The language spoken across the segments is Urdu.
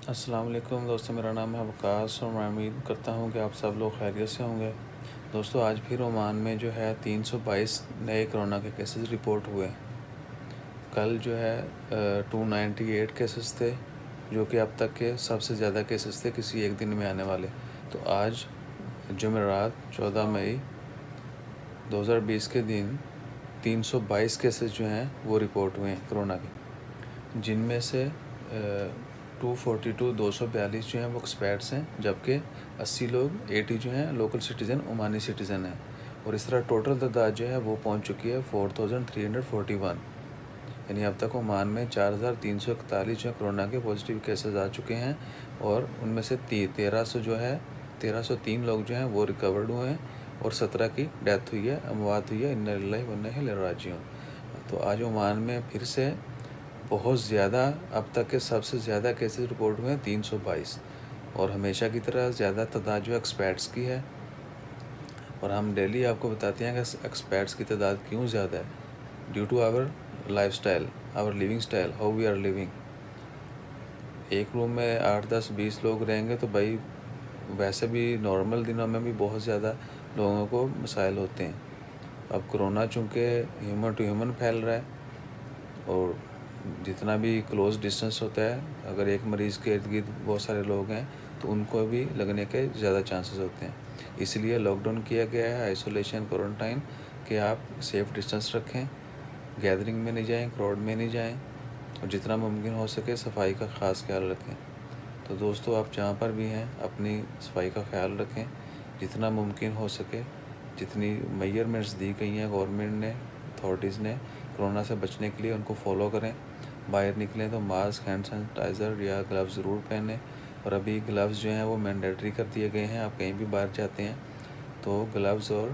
السلام علیکم دوستو، میرا نام ہے وقاص اور میں امید کرتا ہوں کہ آپ سب لوگ خیریت سے ہوں گے۔ دوستو آج پھر عمان میں جو ہے 322 نئے کرونا کے کیسز رپورٹ ہوئے۔ کل جو ہے 298 کیسز تھے، جو کہ اب تک کے سب سے زیادہ کیسز تھے کسی ایک دن میں آنے والے۔ تو آج جمعرات 14 مئی 2020 کے دن 322 کیسز جو ہیں وہ رپورٹ ہوئے ہیں کرونا کے، جن میں سے 242 جو ہیں وہ ایکسپیٹس ہیں، جبکہ 80 لوگ 80 جو ہیں لوکل سٹیزن عمانی سٹیزن ہیں، اور اس طرح ٹوٹل تعداد جو ہے وہ پہنچ چکی ہے 4341، یعنی اب تک عمان میں 4341 جو کرونا کے پازیٹیو کیسز آ چکے ہیں، اور ان میں سے 1303 لوگ جو ہیں وہ ریکورڈ ہوئے ہیں، اور 17 کی ڈیتھ ہوئی ہے، اموات ہوئی ہے۔ انا للہ و انا الیہ راجعون۔ تو آج عمان میں پھر سے بہت زیادہ، اب تک کے سب سے زیادہ کیسز رپورٹ ہوئے ہیں 322، اور ہمیشہ کی طرح زیادہ تعداد جو ایکسپیٹس کی ہے، اور ہم ڈیلی آپ کو بتاتے ہیں کہ ایکسپیٹس کی تعداد کیوں زیادہ ہے، due to our life style, our living style, how we are living. ایک روم میں 8 10 20 لوگ رہیں گے تو بھائی ویسے بھی نارمل دنوں میں بھی بہت زیادہ لوگوں کو مسائل ہوتے ہیں۔ اب کرونا چونکہ ہیومن ٹو ہیومن پھیل رہا ہے، اور جتنا بھی کلوز ڈسٹنس ہوتا ہے، اگر ایک مریض کے ارد گرد بہت سارے لوگ ہیں تو ان کو بھی لگنے کے زیادہ چانسز ہوتے ہیں۔ اس لیے لاک ڈاؤن کیا گیا ہے، آئسولیشن کوارنٹائن، کہ آپ سیف ڈسٹنس رکھیں، گیدرنگ میں نہیں جائیں، کراؤڈ میں نہیں جائیں، اور جتنا ممکن ہو سکے صفائی کا خاص خیال رکھیں۔ تو دوستو آپ جہاں پر بھی ہیں اپنی صفائی کا خیال رکھیں، جتنا ممکن ہو سکے، جتنی میجرمنٹس دی گئی ہیں گورنمنٹ نے، اتھارٹیز نے کرونا سے بچنے کے لیے، ان کو فالو کریں۔ باہر نکلیں تو ماسک، ہینڈ سینیٹائزر یا گلوز ضرور پہنیں، اور ابھی گلوز جو ہیں وہ مینڈیٹری کر دیے گئے ہیں۔ آپ کہیں بھی باہر جاتے ہیں تو گلوز اور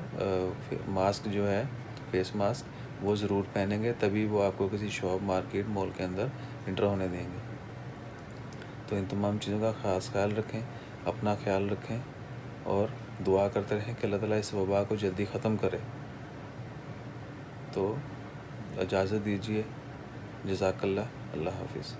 ماسک جو ہے، فیس ماسک، وہ ضرور پہنیں گے، تبھی وہ آپ کو کسی شاپ، مارکیٹ، مال کے اندر انٹر ہونے دیں گے۔ تو ان تمام چیزوں کا خاص خیال رکھیں، اپنا خیال رکھیں، اور دعا کرتے رہیں کہ اللہ تعالیٰ اس وبا کو جلدی ختم کرے۔ تو اجازت دیجیے، جزاک اللہ، اللہ حافظ۔